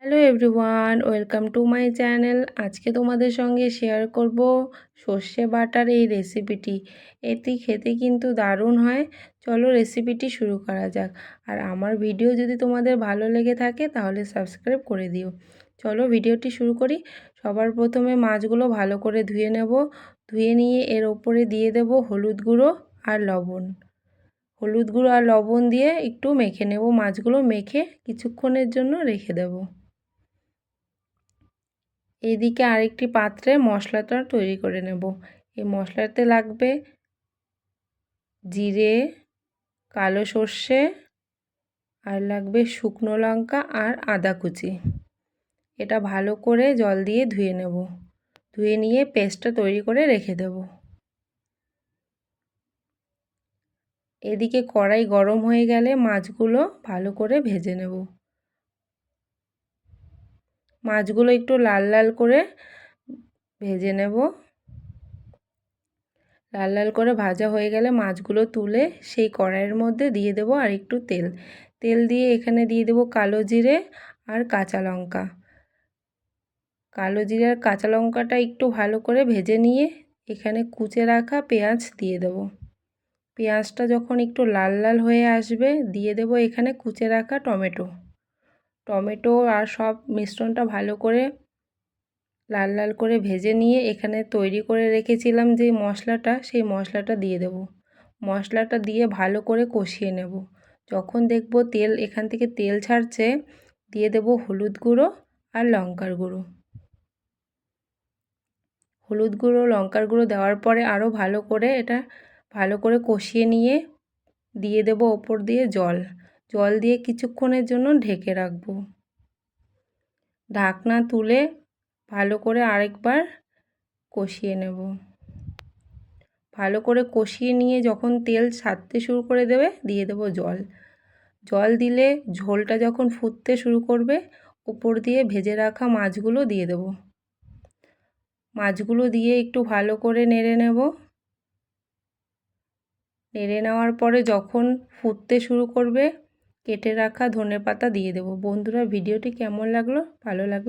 Hello everyone, welcome to my channel. আজকে তোমাদের সঙ্গে শেয়ার করব সর্ষে বাটার এই রেসিপিটি। এটি খেতে কিন্তু দারুণ হয়। চলো রেসিপিটি শুরু করা যাক। আর আমার ভিডিও যদি তোমাদের ভালো লেগে থাকে তাহলে সাবস্ক্রাইব করে দিও। চলো ভিডিওটি শুরু করি। সবার প্রথমে মাছগুলো ভালো করে ধুয়ে নেব। ধুয়ে নিয়ে এর ওপরে দিয়ে দেব হলুদ গুঁড়ো আর লবণ। হলুদ গুঁড়ো আর লবণ দিয়ে একটু মেখে নেব। মাছগুলো মেখে কিছুক্ষণের জন্য রেখে দেব। এইদিকে আরেকটি পাত্রে মশলাটা তৈরি করে নেব। এই মশলাতে লাগবে জিরে, কালো সর্ষে, আর লাগবে শুকনো লঙ্কা আর আদা কুচি। এটা ভালো করে জল দিয়ে ধুয়ে নেব। ধুয়ে নিয়ে পেস্টটা তৈরি করে রেখে দেব। এদিকে কড়াই গরম হয়ে গেলে মাছগুলো ভালো করে ভেজে নেব। মাছগুলো একটু লাল লাল করে ভেজে নেব। লাল লাল করে ভাজা হয়ে গেলে মাছগুলো তুলে সেই কড়াইয়ের মধ্যে দিয়ে দেব আর একটু তেল। তেল দিয়ে এখানে দিয়ে দেব কালো জিরে আর কাঁচা লঙ্কা। কালো জিরে আর কাঁচা লঙ্কাটা একটু ভালো করে ভেজে নিয়ে এখানে কুচে রাখা পেঁয়াজ দিয়ে দেব। পেঁয়াজটা যখন একটু লাল লাল হয়ে আসবে দিয়ে দেব এখানে কুচে রাখা টমেটো। টমেটো আর সব মিশ্রণটা ভালো করে লাল লাল করে ভেজে নিয়ে এখানে তৈরি করে রেখেছিলাম যে মশলাটা, সেই মশলাটা দিয়ে দেব। মশলাটা দিয়ে ভালো করে কষিয়ে নেব। যখন দেখব তেল এখান থেকে তেল ছাড়ছে দিয়ে দেব হলুদ গুঁড়ো আর লঙ্কার গুঁড়ো। হলুদ গুঁড়ো লঙ্কার গুঁড়ো দেওয়ার পরে আরও ভালো করে এটা ভালো করে কষিয়ে নিয়ে দিয়ে দেব ওপর দিয়ে জল। জল দিয়ে কিছুক্ষণের জন্য ঢেকে রাখবো। ঢাকনা তুলে ভালো করে আরেকবার কষিয়ে নেব। ভালো করে কষিয়ে নিয়ে যখন তেল ছাড়তে শুরু করে দেবে দিয়ে দেব জল। জল দিলে ঝোলটা যখন ফুটতে শুরু করবে উপর দিয়ে ভেজে রাখা মাছগুলো দিয়ে দেব। মাছগুলো দিয়ে একটু ভালো করে নেড়ে নেব। নেড়ে নেওয়ার পরে যখন ফুটতে শুরু করবে কেটে রাখা ধনেপাতা দিয়ে দেব। বন্ধুরা ভিডিওটি কেমন লাগলো? ভালো লাগলো